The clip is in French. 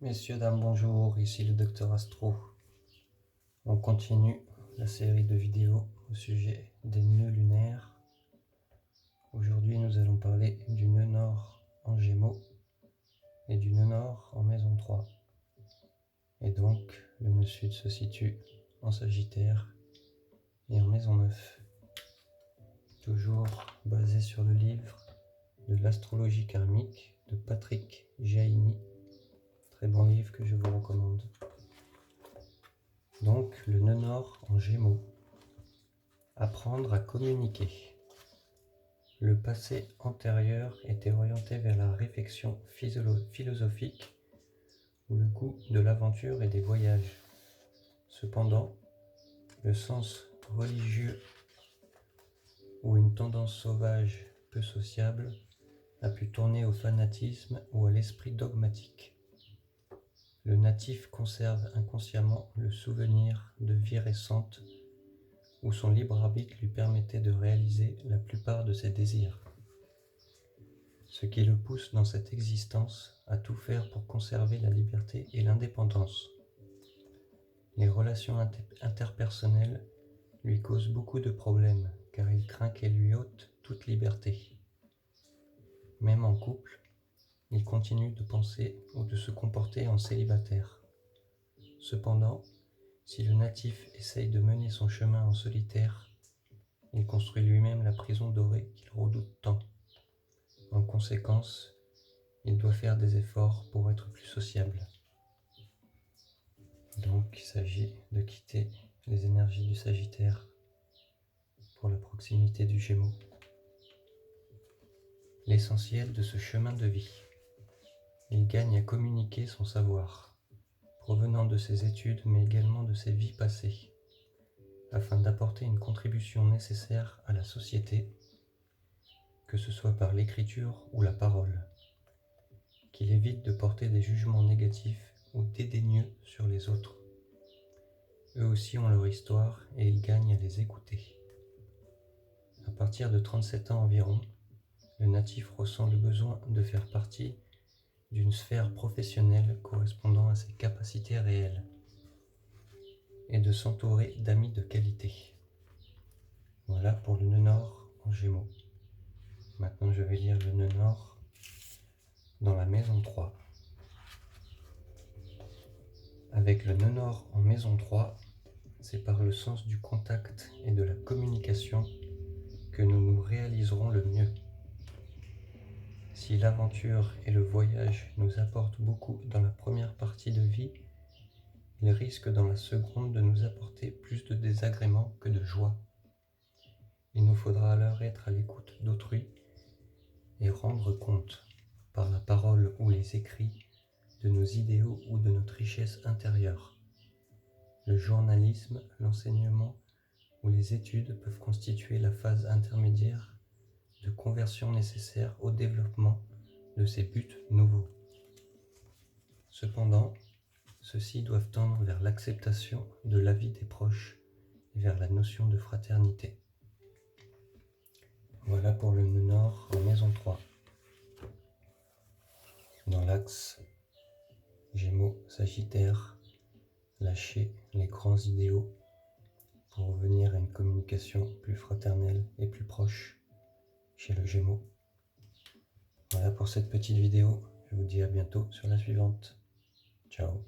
Messieurs, dames, bonjour, ici le Docteur Astro. On continue la série de vidéos au sujet des nœuds lunaires. Aujourd'hui, nous allons parler du nœud nord en Gémeaux et du nœud nord en maison 3. Et donc, le nœud sud se situe en Sagittaire et en maison 9. Toujours basé sur le livre de l'astrologie karmique de Patrick Jaini. Très bon livre que je vous recommande. Donc, le nœud nord en Gémeaux. Apprendre à communiquer. Le passé antérieur était orienté vers la réflexion philosophique ou le goût de l'aventure et des voyages. Cependant, le sens religieux ou une tendance sauvage peu sociable a pu tourner au fanatisme ou à l'esprit dogmatique. Le natif conserve inconsciemment le souvenir de vies récentes où son libre arbitre lui permettait de réaliser la plupart de ses désirs. Ce qui le pousse dans cette existence à tout faire pour conserver la liberté et l'indépendance. Les relations interpersonnelles lui causent beaucoup de problèmes car il craint qu'elles lui ôtent toute liberté. Même en couple, il continue de penser ou de se comporter en célibataire. Cependant, si le natif essaye de mener son chemin en solitaire, il construit lui-même la prison dorée qu'il redoute tant. En conséquence, il doit faire des efforts pour être plus sociable. Donc, il s'agit de quitter les énergies du Sagittaire pour la proximité du Gémeaux. L'essentiel de ce chemin de vie. Il gagne à communiquer son savoir, provenant de ses études mais également de ses vies passées, afin d'apporter une contribution nécessaire à la société, que ce soit par l'écriture ou la parole, qu'il évite de porter des jugements négatifs ou dédaigneux sur les autres. Eux aussi ont leur histoire et ils gagnent à les écouter. À partir de 37 ans environ, le natif ressent le besoin de faire partie d'une sphère professionnelle correspondant à ses capacités réelles et de s'entourer d'amis de qualité. Voilà pour le nœud nord en Gémeaux. Maintenant, je vais lire le nœud nord dans la maison 3. Avec le nœud nord en maison 3, c'est par le sens du contact et de la communication que nous nous réaliserons le mieux. Si l'aventure et le voyage nous apportent beaucoup dans la première partie de vie, ils risquent dans la seconde de nous apporter plus de désagréments que de joie. Il nous faudra alors être à l'écoute d'autrui et rendre compte, par la parole ou les écrits, de nos idéaux ou de notre richesse intérieure. Le journalisme, l'enseignement ou les études peuvent constituer la phase intermédiaire de conversion nécessaire au développement de ces buts nouveaux. Cependant, ceux-ci doivent tendre vers l'acceptation de l'avis des proches et vers la notion de fraternité. Voilà pour le nœud nord en maison 3. Dans l'axe Gémeaux-Sagittaire, lâchez les grands idéaux pour revenir à une communication plus fraternelle et plus proche chez le Gémeaux. Voilà pour cette petite vidéo, je vous dis à bientôt sur la suivante. Ciao.